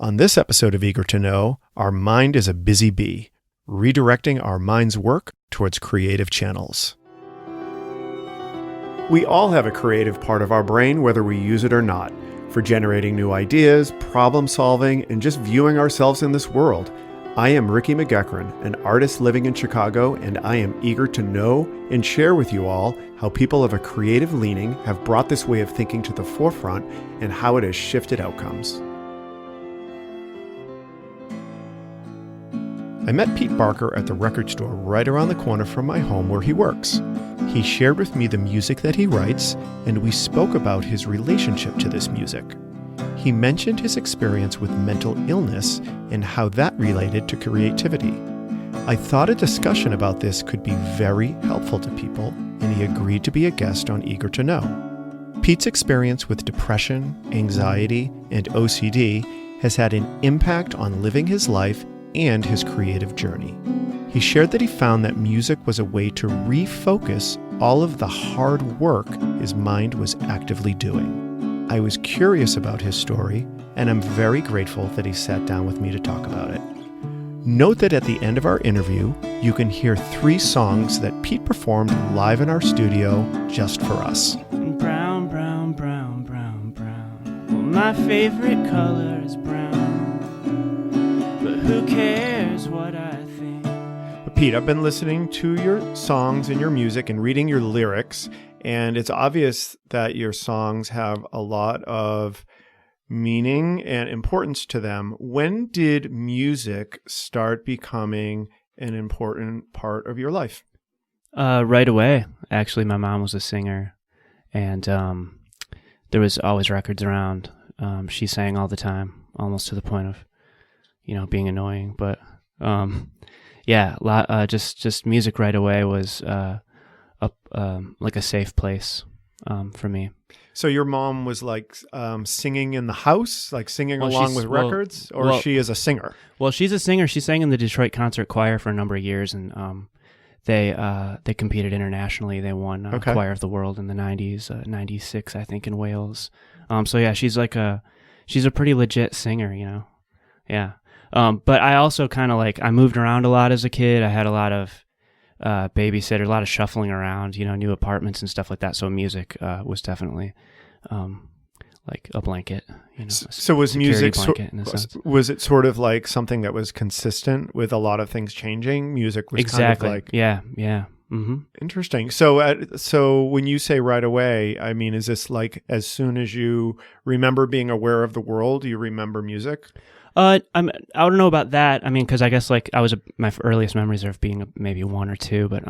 On this episode of Eager to Know, our mind is a busy bee, redirecting our mind's work towards creative channels. We all have a creative part of our brain, whether we use it or not, for generating new ideas, problem solving, and just viewing ourselves in this world. I am Ricky McGeckran, an artist living in Chicago, and I am eager to know and share with you all how people of a creative leaning have brought this way of thinking to the forefront and how it has shifted outcomes. I met Pete Barker at the record store right around the corner from my home where he works. He shared with me the music that he writes, and we spoke about his relationship to this music. He mentioned his experience with mental illness and how that related to creativity. I thought a discussion about this could be very helpful to people, and he agreed to be a guest on Eager to Know. Pete's experience with depression, anxiety, and OCD has had an impact on living his life and his creative journey. He shared that he found that music was a way to refocus all of the hard work his mind was actively doing. I was curious about his story, and I'm very grateful that he sat down with me to talk about it. Note that at the end of our interview, you can hear 3 songs that Pete performed live in our studio just for us. Brown, brown, brown, brown, brown. Well, my favorite color is brown. But who cares what I think? Pete, I've been listening to your songs and your music and reading your lyrics, and it's obvious that your songs have a lot of meaning and importance to them. When did music start becoming an important part of your life? Right away. Actually, my mom was a singer, and there was always records around. She sang all the time, almost to the point of, being annoying. But just music right away was like a safe place for me. So your mom was like singing in the house, like singing along with records, or she is a singer? Well, she's a singer. She sang in the Detroit Concert Choir for a number of years, and they competed internationally. They won Choir of the World in the 90s, 96, I think, in Wales. She's a pretty legit singer, Yeah. But I also kind of I moved around a lot as a kid. I had a lot of babysitter, a lot of shuffling around, new apartments and stuff like that. So music was definitely like a blanket. So was music was it sort of like something that was consistent with a lot of things changing? Music was exactly. kind of like yeah. Mm-hmm. Interesting. So when you say right away, I mean, is this like as soon as you remember being aware of the world, you remember music? I don't know about that. I mean, because I guess my earliest memories are of being maybe 1 or 2, but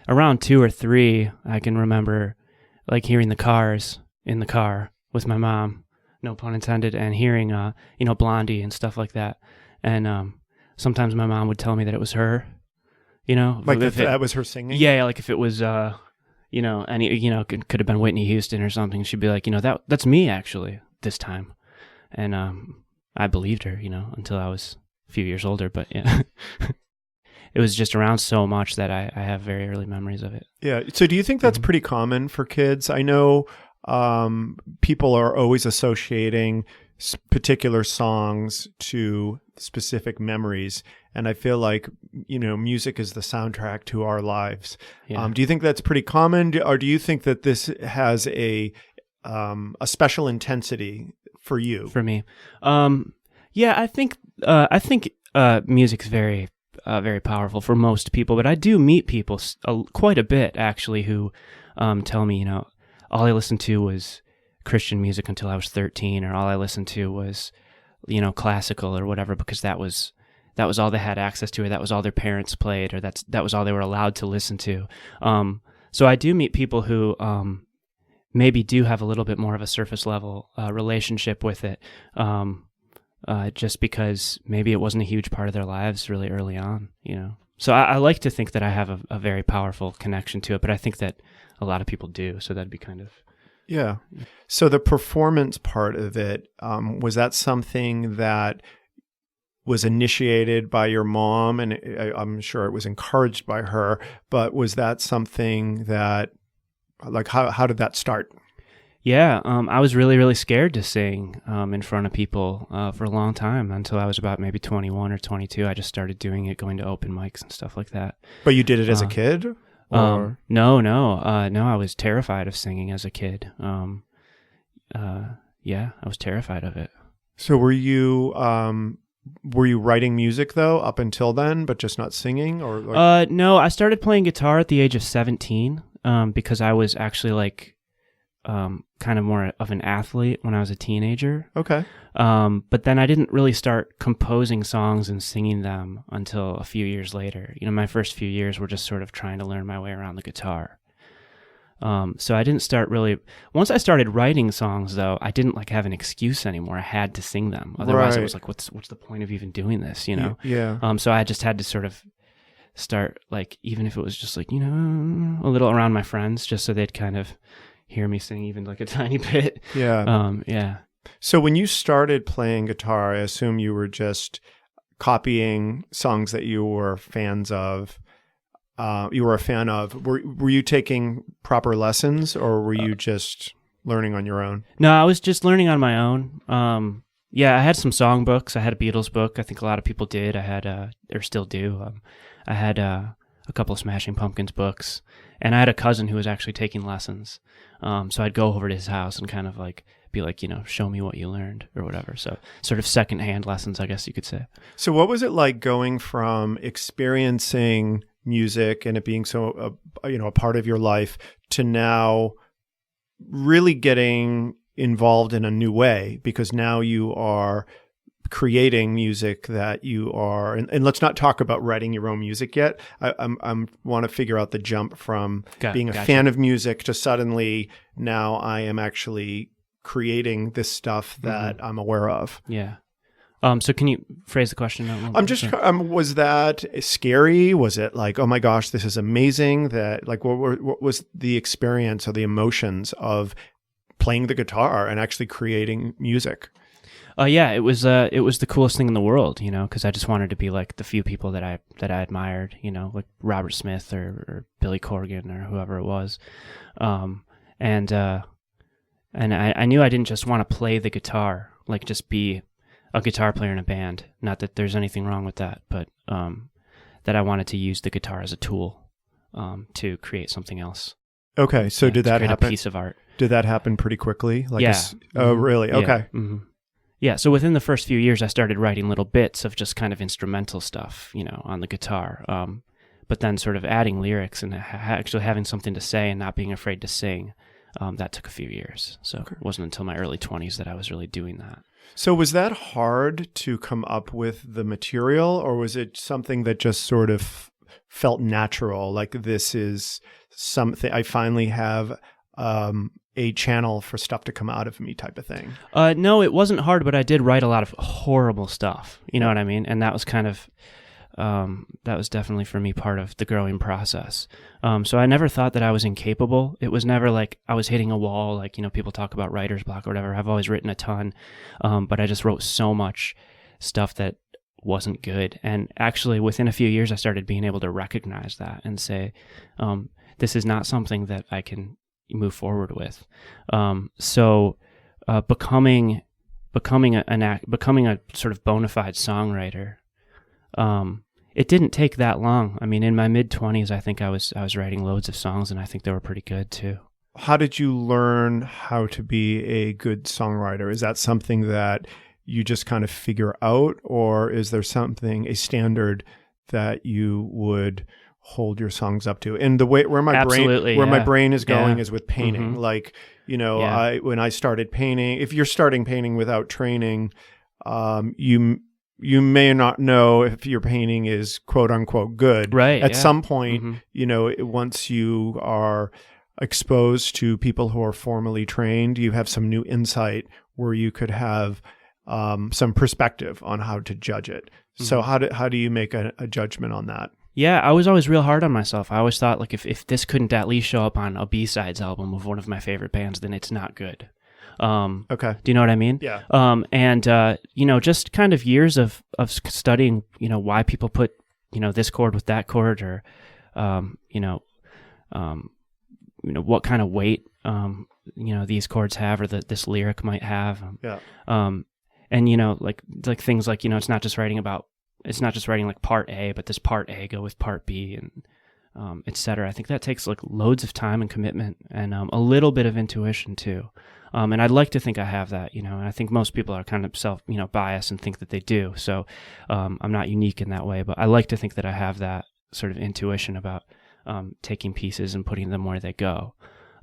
around 2 or 3, I can remember hearing the Cars in the car with my mom, no pun intended, and hearing Blondie and stuff like that. And sometimes my mom would tell me that it was her, that was her singing. Yeah, like if it was could have been Whitney Houston or something. She'd be like, that's me actually this time, and I believed her, until I was a few years older, but yeah. It was just around so much that I have very early memories of it. Yeah. So do you think that's pretty common for kids? I know people are always associating particular songs to specific memories, and I feel like, music is the soundtrack to our lives. Yeah. Do you think that's pretty common, or do you think that this has a special intensity for you? For me, I think music's very, very powerful for most people. But I do meet people quite a bit actually who tell me, all I listened to was Christian music until I was 13, or all I listened to was, classical or whatever, because that was all they had access to, or that was all their parents played, or that was all they were allowed to listen to. So I do meet people who maybe do have a little bit more of a surface level relationship with it, just because maybe it wasn't a huge part of their lives really early on, So I like to think that I have a very powerful connection to it, but I think that a lot of people do, so that'd be kind of... Yeah. So the performance part of it, was that something that was initiated by your mom? And I'm sure it was encouraged by her, but was that something that, how did that start? Yeah, I was really, really scared to sing in front of people for a long time until I was about maybe 21 or 22. I just started doing it, going to open mics and stuff like that. But you did it as a kid? Or? No. I was terrified of singing as a kid. Yeah, I was terrified of it. So were you writing music though up until then, but just not singing, or? Like... No, I started playing guitar at the age of 17 because I was actually like kind of more of an athlete when I was a teenager. Okay. But then I didn't really start composing songs and singing them until a few years later. My first few years were just sort of trying to learn my way around the guitar. So I didn't start really. Once I started writing songs, though, I didn't like have an excuse anymore. I had to sing them. Otherwise, it was like, what's the point of even doing this? Yeah. So I just had to sort of start, like, even if it was just like a little around my friends, just so they'd kind of hear me sing even like a tiny bit. Yeah. Yeah. So when you started playing guitar, I assume you were just copying songs that you were fans of. You were a fan of. Were you taking proper lessons, or were you just learning on your own? No, I was just learning on my own. Yeah, I had some song books. I had a Beatles book. I think a lot of people did. I had, or still do. I had a couple of Smashing Pumpkins books, and I had a cousin who was actually taking lessons. So I'd go over to his house and kind of like be like, show me what you learned or whatever. So sort of secondhand lessons, I guess you could say. So what was it like going from experiencing music and it being so a part of your life to now really getting involved in a new way, because now you are creating music that you are, and let's not talk about writing your own music yet. I want to figure out the jump from being a fan of music to suddenly now I am actually creating this stuff that I'm aware of. Yeah. So can you phrase the question? Was that scary? Was it like, oh my gosh, this is amazing? That like, what was the experience or the emotions of playing the guitar and actually creating music? Yeah, it was the coolest thing in the world, because I just wanted to be like the few people that I admired, like Robert Smith or Billy Corgan or whoever it was, and I knew I didn't just want to play the guitar, like just be a guitar player in a band. Not that there's anything wrong with that, but that I wanted to use the guitar as a tool to create something else. Okay, so did that happen? A piece of art. Did that happen pretty quickly? Like yeah. Oh, really? Okay. Yeah. Mm-hmm. Yeah, so within the first few years, I started writing little bits of just kind of instrumental stuff, on the guitar. But then sort of adding lyrics and actually having something to say and not being afraid to sing, that took a few years. So It wasn't until my early 20s that I was really doing that. So was that hard to come up with the material, or was it something that just sort of felt natural? Like, this is something, I finally have a channel for stuff to come out of me type of thing? No, it wasn't hard, but I did write a lot of horrible stuff. You know what I mean? And that was kind of, that was definitely for me part of the growing process. So I never thought that I was incapable. It was never like I was hitting a wall, like, people talk about writer's block or whatever. I've always written a ton, but I just wrote so much stuff that wasn't good. And actually within a few years, I started being able to recognize that and say, this is not something that I can move forward with. So becoming a sort of bona fide songwriter, it didn't take that long. I mean, in my mid-20s, I think I was writing loads of songs, and I think they were pretty good too. How did you learn how to be a good songwriter? Is that something that you just kind of figure out, or is there a standard that you would hold your songs up to? And the way where my brain is going is with painting. Mm-hmm. Like, when I started painting, if you're starting painting without training, you may not know if your painting is quote unquote good. Right. At some point, once you are exposed to people who are formally trained, you have some new insight where you could have some perspective on how to judge it. Mm-hmm. So how do you make a judgment on that? Yeah, I was always real hard on myself. I always thought, like, if this couldn't at least show up on a B-sides album of one of my favorite bands, then it's not good. Okay. Do you know what I mean? Yeah. And just kind of years of studying, why people put, what kind of weight these chords have, or that this lyric might have. Yeah. And like things like it's not just writing like part A, but does part A go with part B, and etc. I think that takes like loads of time and commitment, and a little bit of intuition too. And I'd like to think I have that, and I think most people are kind of biased and think that they do. So I'm not unique in that way, but I like to think that I have that sort of intuition about taking pieces and putting them where they go,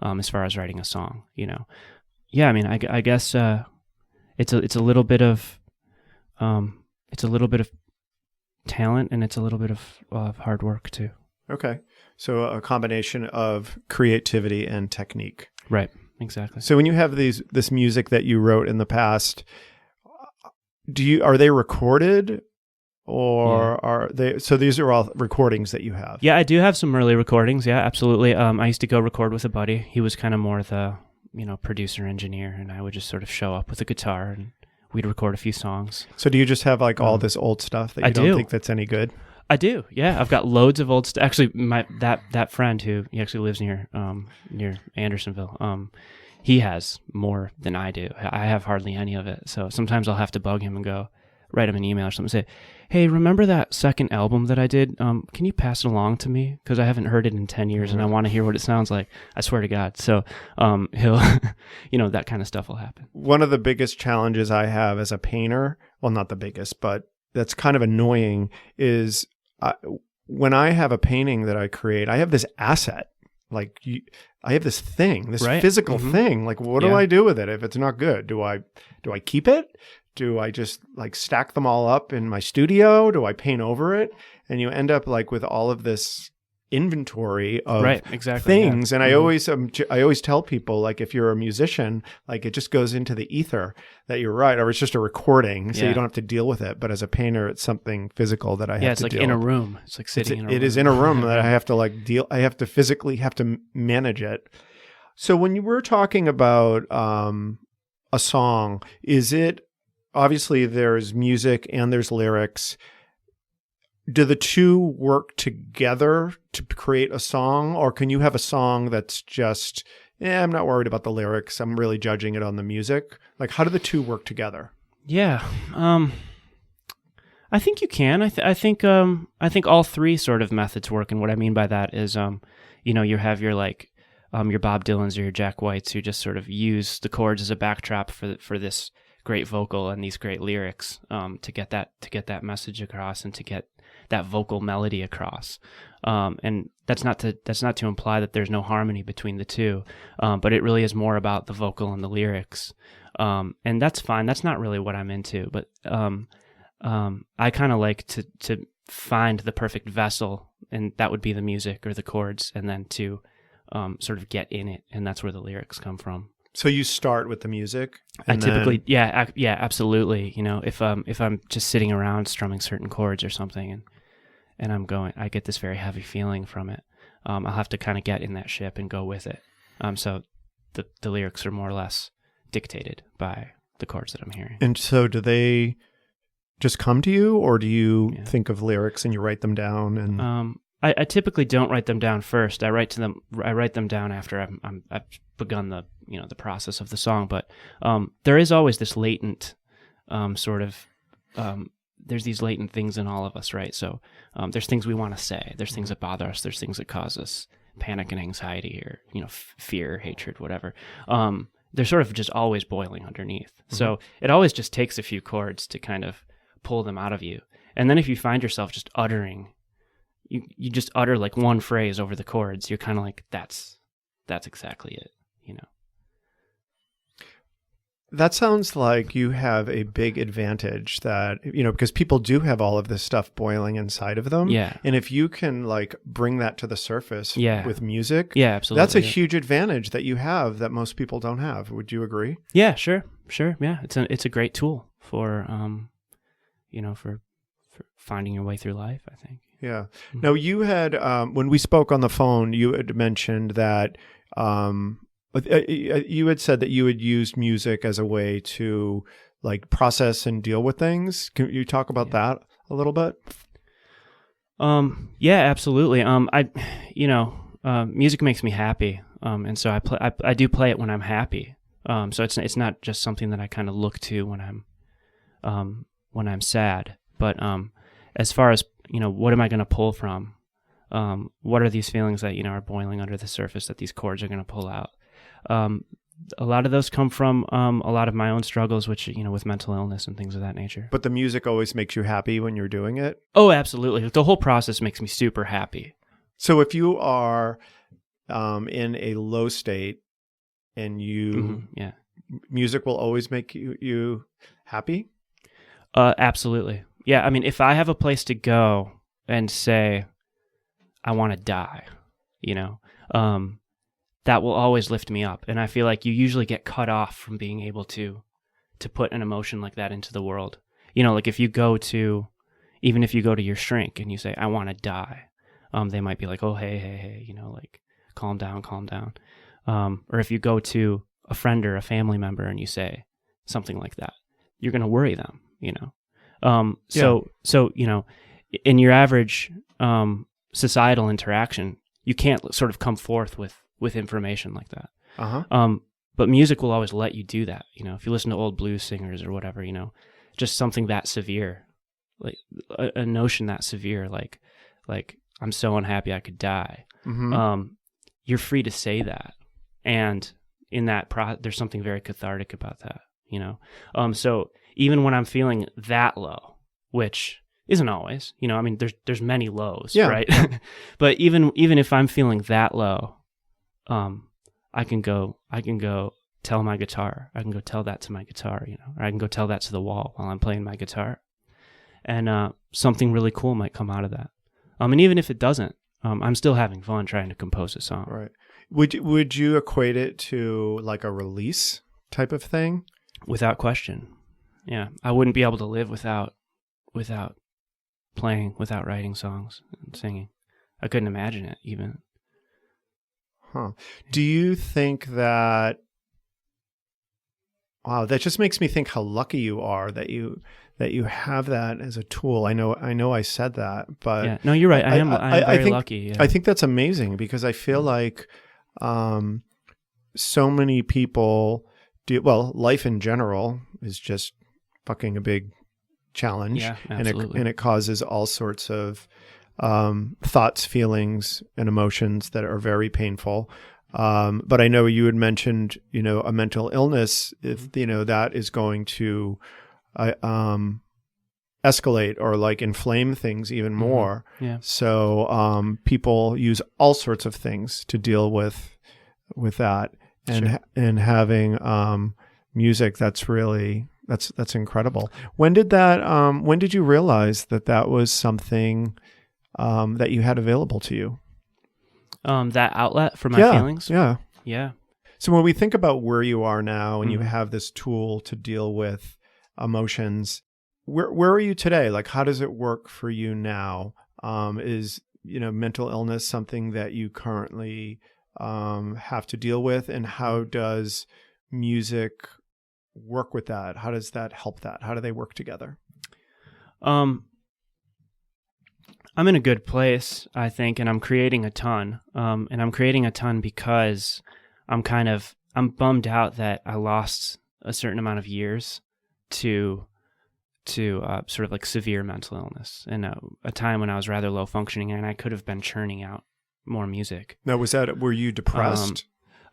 as far as writing a song. Yeah, I mean, I guess it's a little bit of talent, and it's a little bit of hard work too. Okay, so a combination of creativity and technique. Right. Exactly. So when you have this music that you wrote in the past, are they recorded, or are they? So these are all recordings that you have. Yeah, I do have some early recordings. Yeah, absolutely. I used to go record with a buddy. He was kind of more the producer engineer, and I would just sort of show up with a guitar and we'd record a few songs. So do you just have like all this old stuff that you don't think that's any good? I do. Yeah, I've got loads of old stuff. Actually, that friend he actually lives near Andersonville. He has more than I do. I have hardly any of it. So sometimes I'll have to bug him and go write him an email or something. Say, hey, remember that second album that I did? Can you pass it along to me? Because I haven't heard it in 10 years and I want to hear what it sounds like. I swear to God. So he'll, that kind of stuff will happen. One of the biggest challenges I have as a painter, well, not the biggest, but that's kind of annoying, is when I have a painting that I create, I have this asset. Like I have this thing, this physical thing. Like, what do I do with it if it's not good? Do I keep it? Do I just like stack them all up in my studio? Do I paint over it? And you end up like with all of this inventory of things. Yeah. And I always tell people, like, if you're a musician, like, it just goes into the ether that you write, or it's just a recording, so you don't have to deal with it. But as a painter, it's something physical that I have to deal with. Yeah, it's like in a room. It's like sitting in a room. It is in a room that I have to I have to physically manage it. So when you were talking about a song, is it, obviously there's music and there's lyrics. Do the two work together to create a song, or can you have a song that's just, I'm not worried about the lyrics, I'm really judging it on the music? Like, how do the two work together? Yeah, I think you can. I think all three sort of methods work, and what I mean by that is, you have your your Bob Dylans or your Jack Whites who just sort of use the chords as a backdrop for this great vocal and these great lyrics to get that message across and to get that vocal melody across. And that's not to imply that there's no harmony between the two, but it really is more about the vocal and the lyrics. And that's fine. That's not really what I'm into, but I kind of like to find the perfect vessel, and that would be the music or the chords, and then to sort of get in it, and that's where the lyrics come from. So you start with the music? I typically, yeah, absolutely. If I'm just sitting around strumming certain chords or something, and I get this very heavy feeling from it. I'll have to kind of get in that ship and go with it. So the lyrics are more or less dictated by the chords that I'm hearing. And so do they just come to you, or do you think of lyrics and you write them down? And I typically don't write them down first. I write them down after I've begun the process of the song. But there is always this latent there's these latent things in all of us, right? So there's things we want to say. There's things that bother us. There's things that cause us panic and anxiety, or fear, hatred, whatever. They're sort of just always boiling underneath. Mm-hmm. So it always just takes a few chords to kind of pull them out of you. And then if you find yourself just uttering, you just utter like one phrase over the chords, you're kind of like, that's exactly it, That sounds like you have a big advantage that, because people do have all of this stuff boiling inside of them. Yeah. And if you can like bring that to the surface with music, absolutely. That's a huge advantage that you have that most people don't have. Would you agree? Yeah, sure. Yeah. It's a great tool for, for finding your way through life, I think. Yeah. Mm-hmm. Now you had, when we spoke on the phone, you had mentioned that, you had said that you had used music as a way to like process and deal with things. Can you talk about that a little bit? Yeah, absolutely. music makes me happy, and so I do play it when I'm happy. So it's not just something that I kind of look to when I'm sad. But as far as what am I going to pull from? What are these feelings that are boiling under the surface that these chords are going to pull out? A lot of those come from a lot of my own struggles, which with mental illness and things of that nature. But the music always makes you happy when you're doing it? Oh, absolutely. The whole process makes me super happy. So if you are in a low state and music will always make you happy? Absolutely. Yeah, I mean, if I have a place to go and say, I want to die, that will always lift me up. And I feel like you usually get cut off from being able to put an emotion like that into the world. Like if you go to your shrink and you say, I want to die, they might be like, oh, hey, like calm down. Or if you go to a friend or a family member and you say something like that, you're going to worry them, So, in your average societal interaction, you can't sort of come forth with information like that. Uh-huh. But music will always let you do that. If you listen to old blues singers or whatever, just something that severe, like a notion that severe, like I'm so unhappy I could die. Mm-hmm. You're free to say that. And in that there's something very cathartic about that, So even when I'm feeling that low, which isn't always, I mean, there's many lows, right? But even if I'm feeling that low, I can go tell my guitar. I can go tell that to my guitar, or I can go tell that to the wall while I'm playing my guitar. And something really cool might come out of that. And even if it doesn't, I'm still having fun trying to compose a song. Right. Would you equate it to like a release type of thing? Without question. Yeah. I wouldn't be able to live without playing, without writing songs and singing. I couldn't imagine it even. Huh. Do you think that, wow, that just makes me think how lucky you are that you have that as a tool. I know I said that, but yeah, no, you're right. I am very think, lucky. Yeah. I think that's amazing because I feel like so many people life in general is just fucking a big challenge. Yeah, absolutely. and it causes all sorts of thoughts, feelings, and emotions that are very painful. But I know you had mentioned, a mental illness, if, that is going to escalate or like inflame things even more. Mm-hmm. Yeah. So people use all sorts of things to deal with that. And Sure. and having music, that's really that's incredible. When did you realize that was something that you had available to you? That outlet for my feelings? Yeah. Yeah. So when we think about where you are now and you Mm-hmm. have this tool to deal with emotions, where are you today? Like, how does it work for you now? Is, mental illness something that you currently have to deal with? And how does music work with that? How does that help that? How do they work together? I'm in a good place, I think, and I'm creating a ton. And I'm creating a ton because I'm bummed out that I lost a certain amount of years to sort of like severe mental illness and a time when I was rather low functioning and I could have been churning out more music. Now, were you depressed?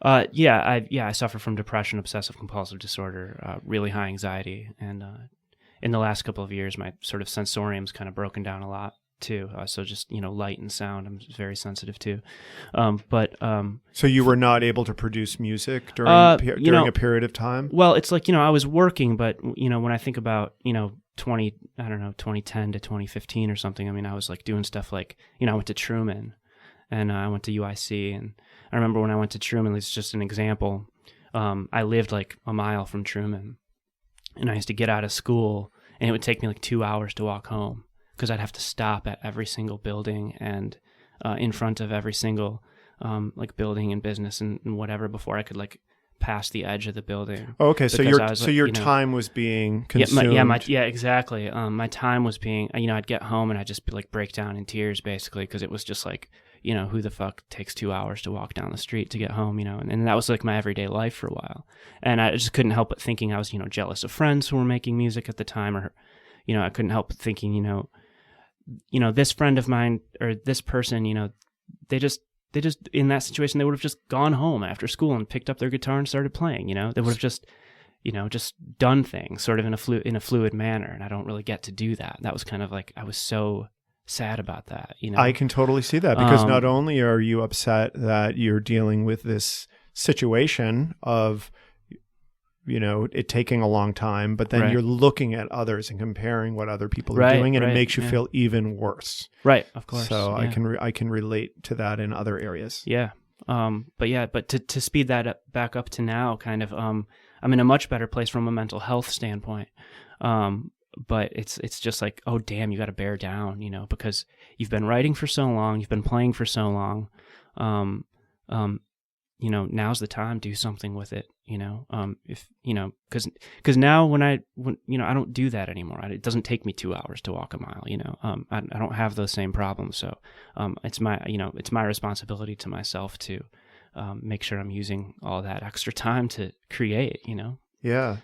I suffer from depression, obsessive compulsive disorder, really high anxiety. And in the last couple of years, my sort of sensorium's kind of broken down a lot too. So just, light and sound, I'm very sensitive to. So you were not able to produce music during a period of time? Well, it's like, I was working, but, when I think about, 2010 to 2015 or something, I mean, I was like doing stuff like, I went to Truman and I went to UIC. And I remember when I went to Truman, it's just an example. I lived like a mile from Truman and I used to get out of school and it would take me like 2 hours to walk home, because I'd have to stop at every single building and in front of every single like building and business and whatever before I could like pass the edge of the building. Oh, okay, so your time was being consumed. Exactly. My time was being, I'd get home and I'd just be like break down in tears basically, because it was just like, who the fuck takes 2 hours to walk down the street to get home, and that was like my everyday life for a while. And I just couldn't help but thinking I was, jealous of friends who were making music at the time, or, I couldn't help but thinking, this friend of mine or this person, they just in that situation, they would have just gone home after school and picked up their guitar and started playing, they would have just done things sort of in a fluid manner. And I don't really get to do that. That was kind of like, I was so sad about that, I can totally see that, because not only are you upset that you're dealing with this situation of, it taking a long time, but then you're looking at others and comparing what other people are doing, and it makes you feel even worse. Right, of course. So I can relate to that in other areas. Yeah. But to speed that back up to now, kind of, I'm in a much better place from a mental health standpoint. But it's just like, oh damn, you got to bear down, because you've been writing for so long, you've been playing for so long. Now's the time, do something with it. Because now when I don't do that anymore. It doesn't take me 2 hours to walk a mile. I don't have those same problems. So it's my responsibility to myself to make sure I'm using all that extra time to create. Yeah.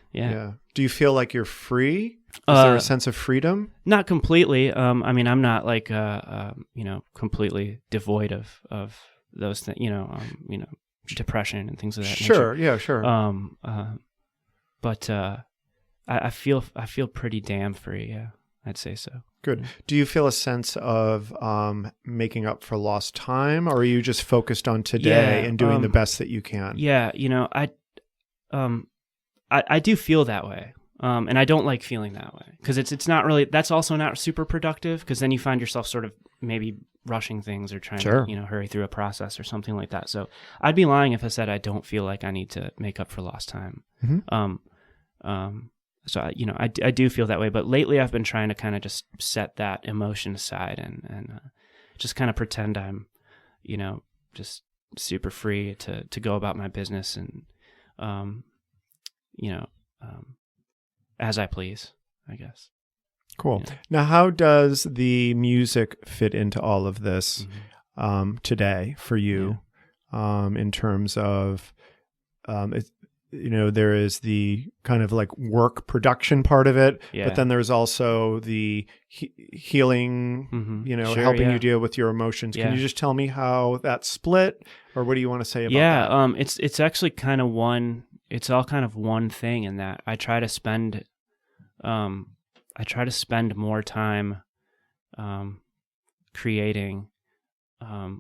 Do you feel like you're free? Is there a sense of freedom? Not completely. I'm not like completely devoid of those things. Depression and things of that nature. Sure. Yeah. Sure. But I feel pretty damn free. Yeah, I'd say so. Good. Do you feel a sense of making up for lost time, or are you just focused on today and doing the best that you can? Yeah. I do feel that way. And I don't like feeling that way, because it's not really, that's also not super productive, because then you find yourself sort of maybe rushing things or trying to, hurry through a process or something like that. So I'd be lying if I said I don't feel like I need to make up for lost time. Mm-hmm. So I do feel that way, but lately I've been trying to kind of just set that emotion aside and just kind of pretend I'm, just super free to go about my business and, as I please, I guess. Cool. Yeah. Now, how does the music fit into all of this today for you, in terms of, there is the kind of like work production part of it, but then there's also the healing, helping you deal with your emotions. Can you just tell me how that's split, or what do you want to say about that? It's actually kind of it's all kind of one thing, in that I try to spend more time creating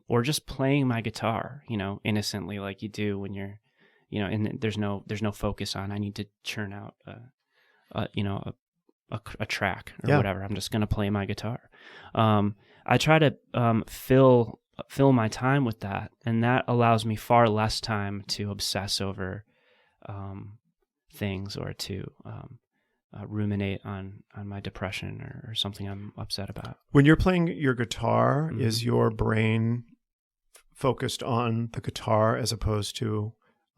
or just playing my guitar, innocently, like you do when you're, and there's no focus on I need to churn out a track or whatever. I'm just going to play my guitar. I try to fill my time with that, and that allows me far less time to obsess over things, or to ruminate on my depression or something I'm upset about. When you're playing your guitar, is your brain focused on the guitar as opposed to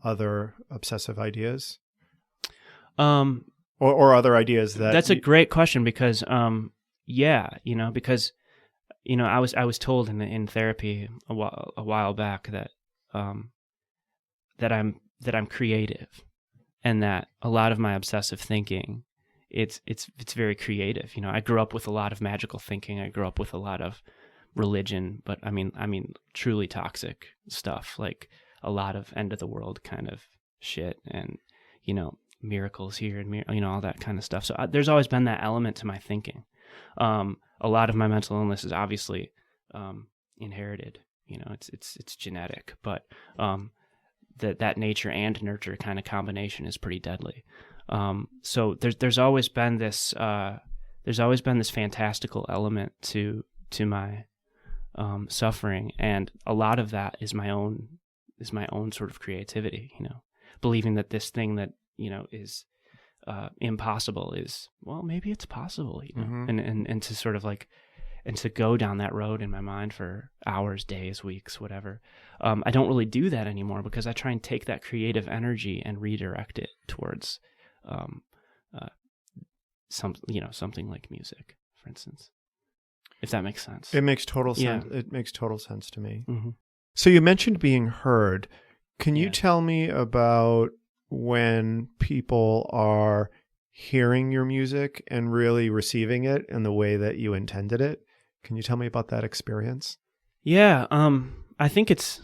other obsessive ideas? Or other ideas that... That's a great question, because because I was told in therapy a while back that that I'm creative, and that a lot of my obsessive thinking, it's very creative. I grew up with a lot of magical thinking. I grew up with a lot of religion, but I mean truly toxic stuff, like a lot of end of the world kind of shit, and miracles here and all that kind of stuff. So there's always been that element to my thinking. A lot of my mental illness is obviously inherited. It's genetic, but that nature and nurture kind of combination is pretty deadly. So there's always been this fantastical element to my suffering, and a lot of that is my own sort of creativity. Believing that this thing that is impossible is, well, maybe it's possible. And to sort of like, and to go down that road in my mind for hours, days, weeks, whatever. I don't really do that anymore, because I try and take that creative energy and redirect it towards something like music, for instance. if that makes sense. It makes total Yeah. sense. It makes total sense to me. Mm-hmm. So you mentioned being heard. Can you Yeah. tell me about when people are hearing your music and really receiving it in the way that you intended it? Can you tell me about that experience? Yeah, I think it's,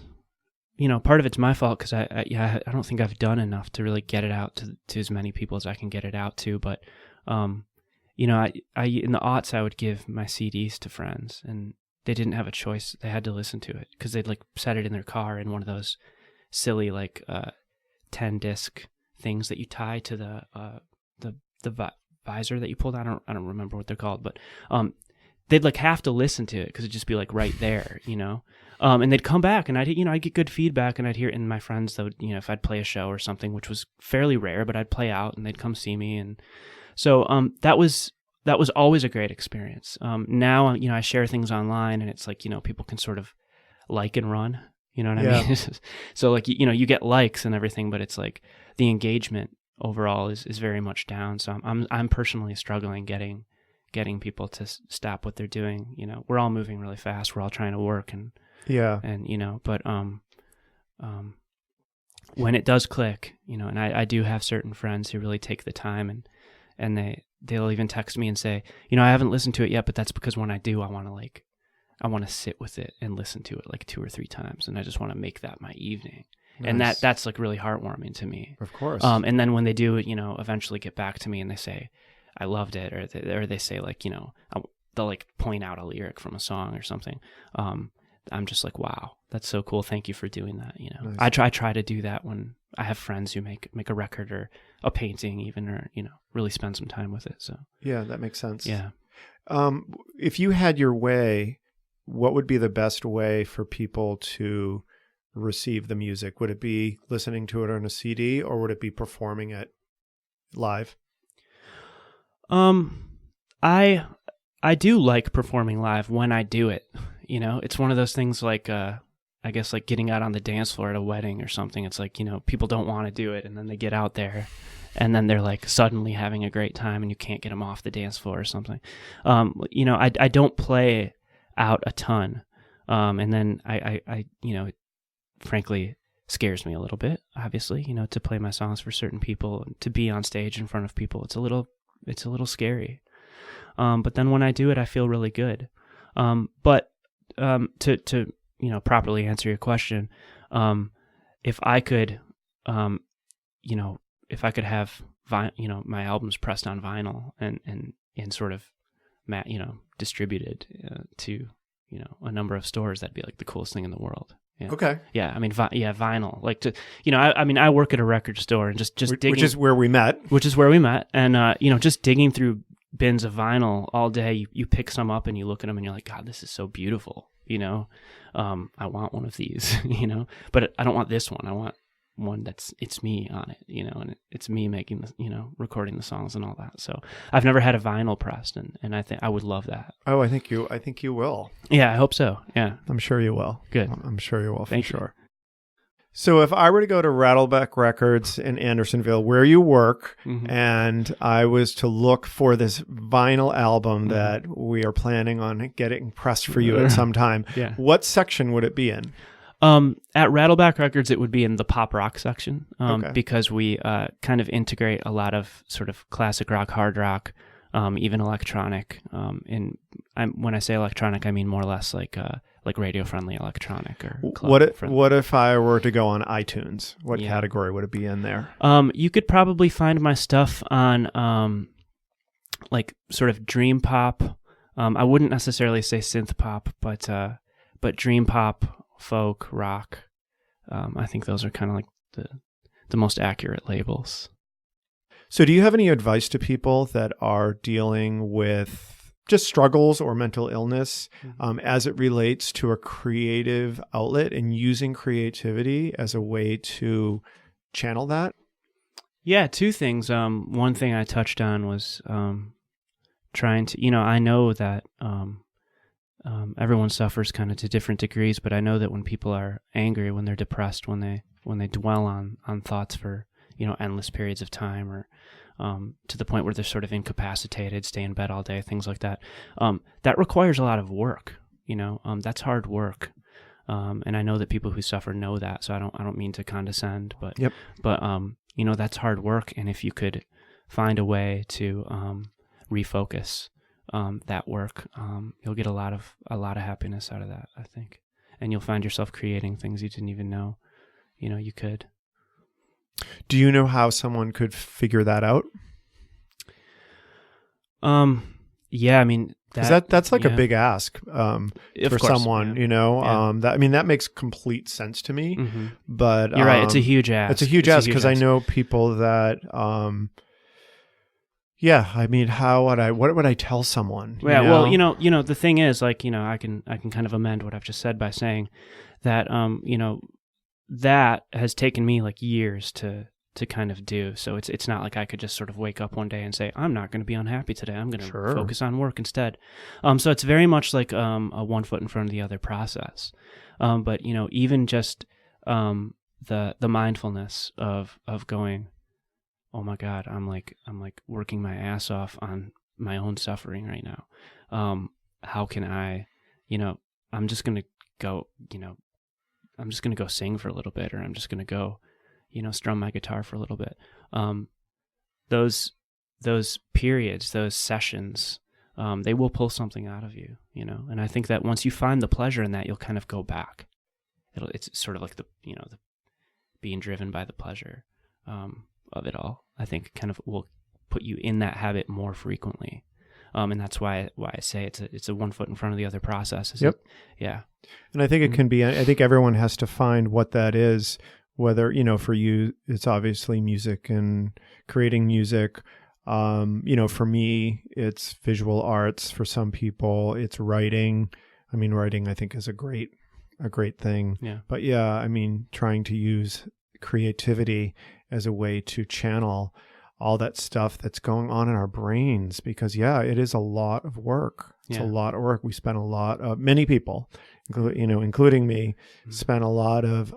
part of it's my fault because I don't think I've done enough to really get it out to as many people as I can get it out to. But, I in the aughts I would give my CDs to friends, and they didn't have a choice; they had to listen to it because they'd like set it in their car in one of those silly 10-disc things that you tie to the visor that you pulled. I don't remember what they're called, but they'd like have to listen to it because it'd just be like right there, and they'd come back and I'd get good feedback, and I'd hear it in my friends that would, if I'd play a show or something, which was fairly rare, but I'd play out and they'd come see me. And so that was always a great experience. Now, I share things online and it's like, people can sort of like and run, you know what I mean? So like, you get likes and everything, but it's like the engagement overall is very much down. So I'm personally struggling getting people to stop what they're doing. We're all moving really fast. We're all trying to work and but when it does click, and I do have certain friends who really take the time and they'll even text me and say, I haven't listened to it yet, but that's because when I do, I want to sit with it and listen to it like 2 or 3 times, and I just want to make that my evening. Nice. And that's like really heartwarming to me. Of course. And then when they do, eventually get back to me and they say, I loved it, or they say like, they'll like point out a lyric from a song or something. I'm just like, wow, that's so cool. Thank you for doing that. Nice. I try to do that when I have friends who make a record or a painting even, or, really spend some time with it. So yeah, that makes sense. Yeah. If you had your way, what would be the best way for people to receive the music? Would it be listening to it on a CD, or would it be performing it live? I do like performing live when I do it. It's one of those things like, I guess like getting out on the dance floor at a wedding or something. It's like, people don't want to do it, and then they get out there and then they're like suddenly having a great time and you can't get them off the dance floor or something. I don't play out a ton. And then I it frankly scares me a little bit, obviously, to play my songs for certain people, to be on stage in front of people. It's a little scary. But then when I do it, I feel really good. But to properly answer your question, if I could, have my albums pressed on vinyl and sort of distributed to a number of stores, that'd be like the coolest thing in the world. Yeah. Okay. Yeah, I mean, vinyl. Like I work at a record store and just digging, which is where we met. And just digging through bins of vinyl all day. You pick some up and you look at them and you're like, God, this is so beautiful. I want one of these. But I don't want this one. I want one it's me on it. And it's me making the recording the songs and all that. So I've never had a vinyl pressed, and I think I would love that. Oh, I think you will. Yeah, I hope so. Yeah, I'm sure you will. Good. I'm sure you will. Thank for sure. So if I were to go to Rattleback Records in Andersonville, where you work, mm-hmm. and I was to look for this vinyl album mm-hmm. that we are planning on getting pressed for you at some time, what section would it be in? At Rattleback Records, it would be in the pop rock section, okay. because we kind of integrate a lot of sort of classic rock, hard rock, even electronic. When I say electronic, I mean more or less like radio-friendly electronic or club-friendly. What if I were to go on iTunes? What category would it be in there? You could probably find my stuff on like sort of dream pop. I wouldn't necessarily say synth pop, but dream pop, folk, rock. I think those are kind of like the most accurate labels. So do you have any advice to people that are dealing with just struggles or mental illness as it relates to a creative outlet and using creativity as a way to channel that? Yeah, 2 things. One thing I touched on was trying to, I know that everyone suffers kind of to different degrees, but I know that when people are angry, when they're depressed, when they dwell on thoughts for endless periods of time, or to the point where they're sort of incapacitated, stay in bed all day, things like that. That requires a lot of work. That's hard work. And I know that people who suffer know that, so I don't mean to condescend, but Yep. but that's hard work. And if you could find a way to refocus that work, you'll get a lot of happiness out of that, I think, and you'll find yourself creating things you didn't even know, you could. Do you know how someone could figure that out? Yeah, I mean, that's like yeah. a big ask for course, someone, yeah. That makes complete sense to me. Mm-hmm. But you're right, it's a huge ask. It's a huge ask because I know people that what would I tell someone? Yeah, well, the thing is, like, I can kind of amend what I've just said by saying that that has taken me like years to kind of do. So it's not like I could just sort of wake up one day and say, I'm not going to be unhappy today. I'm going to focus on work instead. So it's very much like a one foot in front of the other process. But even just the mindfulness of going, oh my God, I'm like working my ass off on my own suffering right now. How can I, I'm just going to go, I'm just going to go sing for a little bit, or I'm just going to go, strum my guitar for a little bit. Those periods, those sessions, they will pull something out of you, and I think that once you find the pleasure in that, you'll kind of go back. It's sort of like the being driven by the pleasure of it all, I think kind of will put you in that habit more frequently. And that's why I say it's a one foot in front of the other process. Yep. Yeah. And I think it can be, I think everyone has to find what that is, whether, for you, it's obviously music and creating music. For me, it's visual arts. For some people, it's writing. I mean, writing, I think, is a great thing. Yeah. But yeah, I mean, trying to use creativity as a way to channel all that stuff that's going on in our brains, because it is a lot of work. It's a lot of work. We spend many people, including me, spend a lot of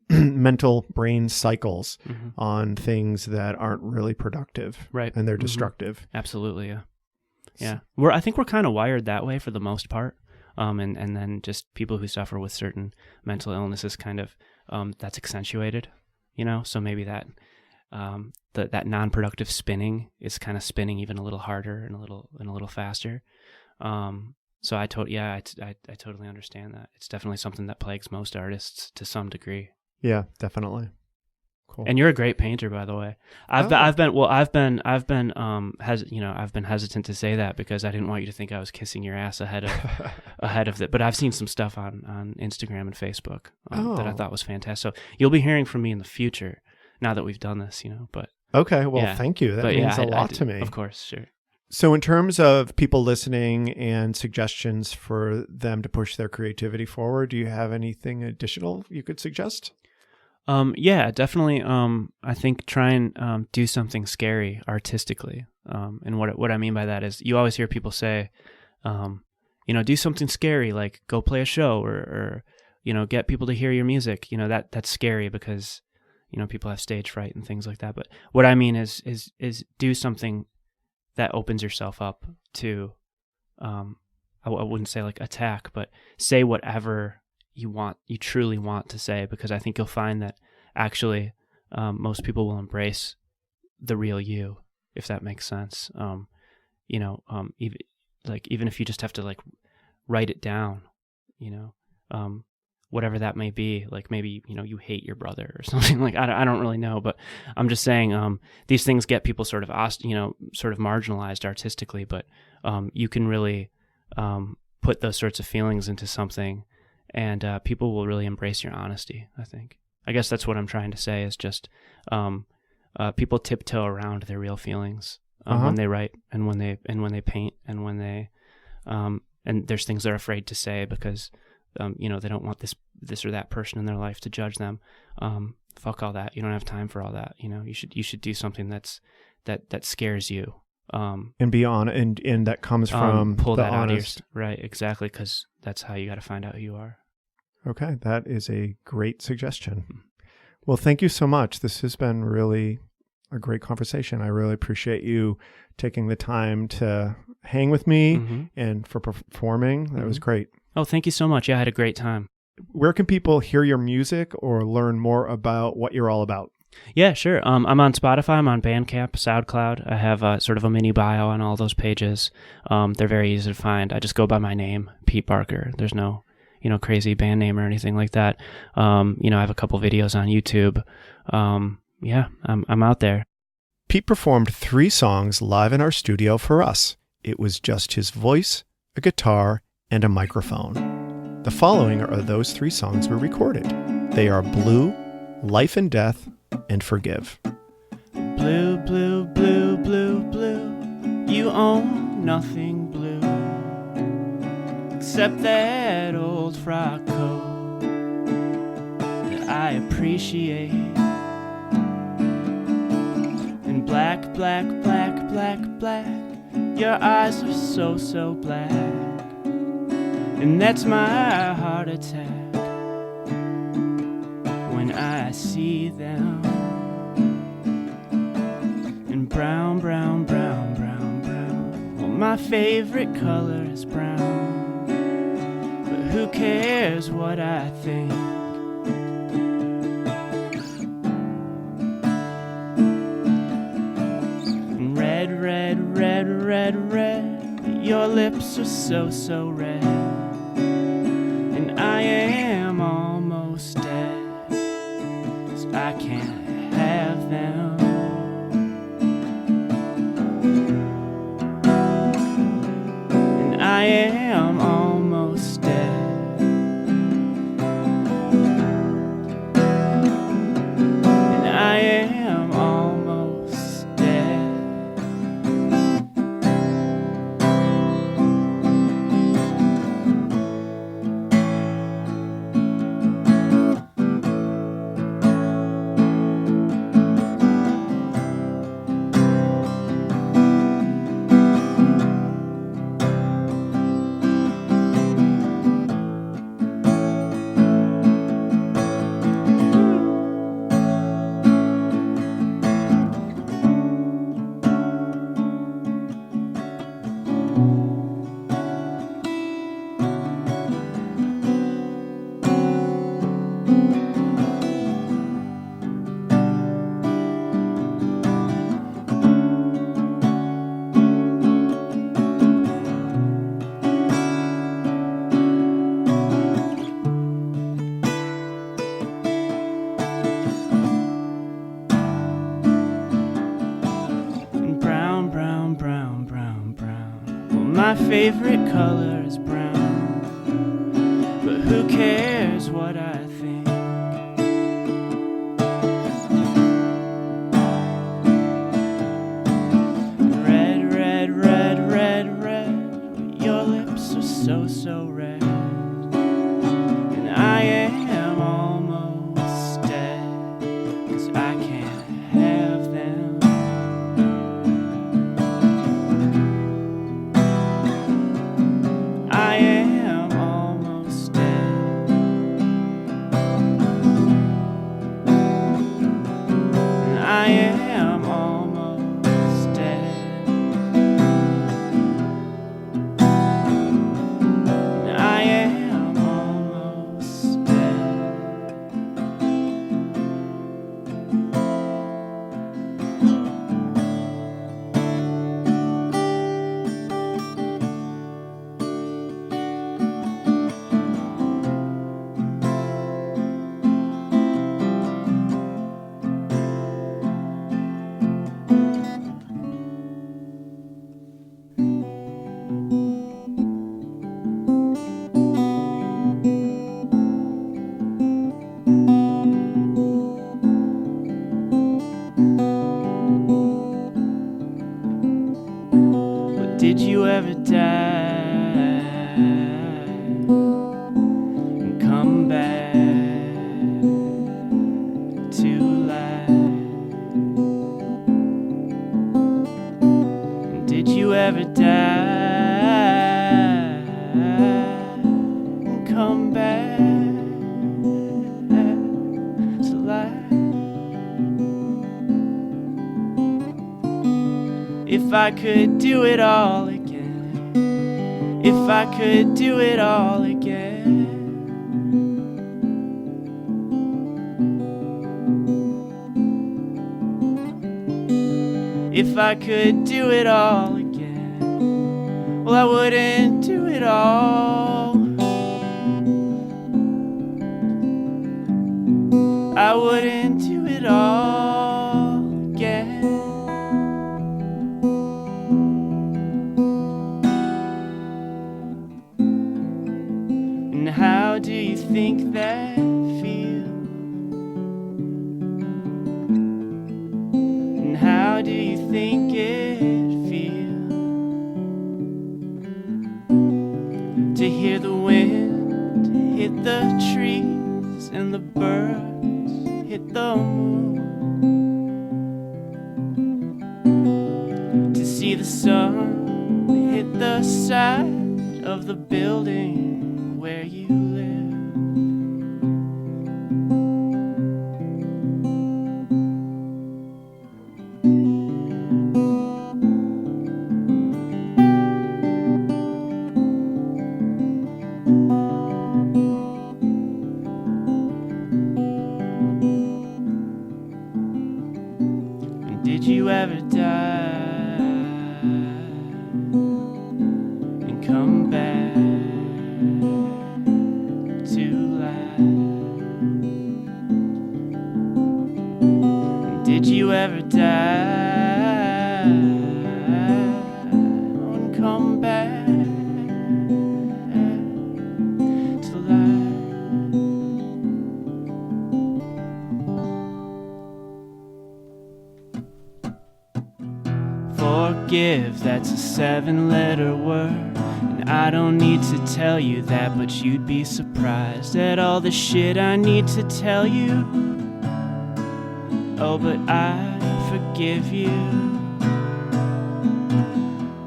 mental brain cycles on things that aren't really productive, right? And they're destructive. Absolutely, yeah. I think we're kind of wired that way for the most part, and then just people who suffer with certain mental illnesses, kind of that's accentuated, So maybe that. That non-productive spinning is kind of spinning even a little harder and a little faster. So I totally understand that. It's definitely something that plagues most artists to some degree. Yeah, definitely. Cool. And you're a great painter, by the way. I've been hesitant to say that because I didn't want you to think I was kissing your ass ahead of it. But I've seen some stuff on Instagram and Facebook that I thought was fantastic. So you'll be hearing from me in the future, now that we've done this, but okay, well, thank you. That means a lot to me. Of course, sure. So in terms of people listening and suggestions for them to push their creativity forward, do you have anything additional you could suggest? Yeah, definitely. I think try and do something scary artistically. And what I mean by that is, you always hear people say, do something scary, like go play a show or get people to hear your music. That's scary because people have stage fright and things like that. But what I mean is do something that opens yourself up to, I wouldn't say like attack, but say whatever you truly want to say, because I think you'll find that actually most people will embrace the real you, if that makes sense. Even if you just have to like write it down, whatever that may be, like maybe, you hate your brother or something, like, I don't really know, but I'm just saying, these things get people sort of marginalized artistically, but, you can really, put those sorts of feelings into something, and, people will really embrace your honesty, I think. I guess that's what I'm trying to say, is just, people tiptoe around their real feelings, when they write and when they paint and when they, and there's things they're afraid to say because, they don't want this or that person in their life to judge them. Fuck all that. You don't have time for all that. You should do something that scares you. And be on, and that comes from pull the that honest. out of right, exactly, because that's how you got to find out who you are. Okay, that is a great suggestion. Well, thank you so much. This has been really a great conversation. I really appreciate you taking the time to hang with me and for performing. That was great. Oh, thank you so much. Yeah, I had a great time. Where can people hear your music or learn more about what you're all about? Yeah, sure. I'm on Spotify. I'm on Bandcamp, SoundCloud. I have sort of a mini bio on all those pages. They're very easy to find. I just go by my name, Pete Barker. There's no, crazy band name or anything like that. I have a couple videos on YouTube. I'm out there. Pete performed 3 songs live in our studio for us. It was just his voice, a guitar, and a microphone. The following are those 3 songs we recorded. They are Blue, Life and Death, and Forgive. Blue, blue, blue, blue, blue. You own nothing blue except that old frock coat that I appreciate. And black, black, black, black, black. Your eyes are so, so black. And that's my heart attack when I see them. And brown, brown, brown, brown, brown. Well, my favorite color is brown, but who cares what I think? And red, red, red, red, red. Your lips are so, so red. And I am almost dead, so I can't have them. And I am almost dead. And I am almost dead. My favorite color is brown, but who cares what I think? Red, red, red, red, red. Your lips are so, so red. And I am almost dead, 'cause I can't have them. I am almost dead. And I am almost dead. And I I could do it all again, if I could do it all again. If I could do it all again, well, I wouldn't do it all. I wouldn't do it all again. And how do you think that feels? And how do you think it feels to hear the wind hit the trees and the birds hit the moon, to see the sun hit the side of the building where you live? Did you ever die and come back to life? Did you ever die and come back to life? Forgive, that's a 7-letter word, and I don't need to tell you that, but you'd be surprised at all the shit I need to tell you. Oh, but I forgive you.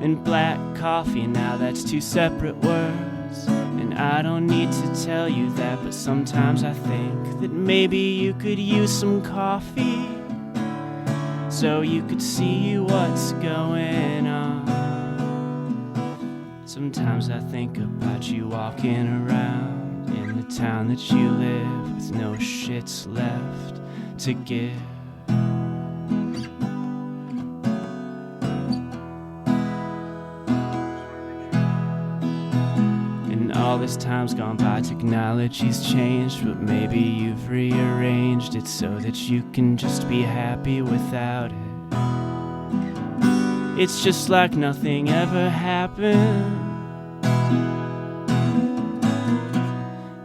And black coffee, now that's 2 separate words, and I don't need to tell you that, but sometimes I think that maybe you could use some coffee so you could see what's going on. Sometimes I think about you walking around in the town that you live with no shits left to give. And all this time's gone by, technology's changed, but maybe you've rearranged it so that you can just be happy without it. It's just like nothing ever happened,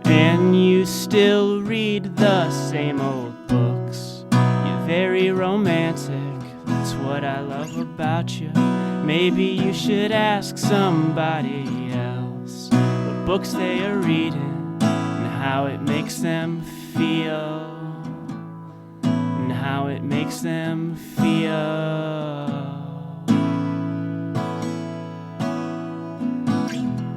and you still read the same old books. You're very romantic, that's what I love about you. Maybe you should ask somebody else what books they are reading and how it makes them feel, and how it makes them feel.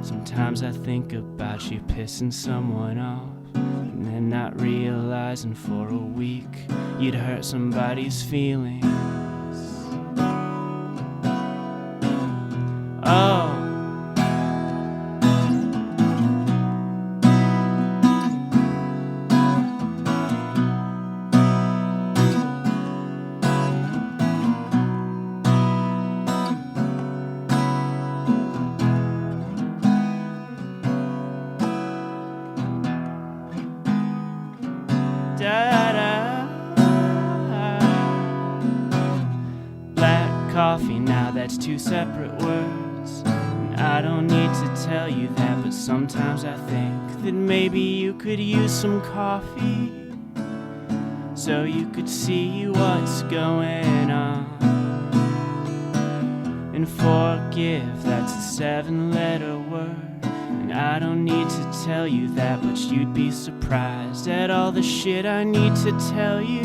Sometimes I think about you pissing someone off and then not realizing for a week you'd hurt somebody's feelings. Oh, black coffee, now that's 2 separate words, and I don't need to tell you that, but sometimes I think that maybe you could use some coffee so you could see what's going on. And forgive, that's a 7-letter word, and I don't need to tell you that, but you'd be surprised at all the shit I need to tell you.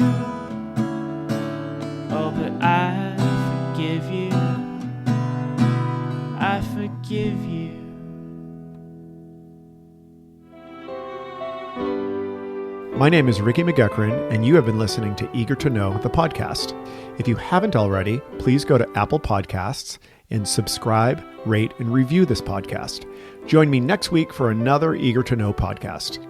Oh, but I forgive you. I forgive you. My name is Ricky McGuckran, and you have been listening to Eager to Know, the podcast. If you haven't already, please go to Apple Podcasts and subscribe, rate, and review this podcast. Join me next week for another Eager to Know podcast.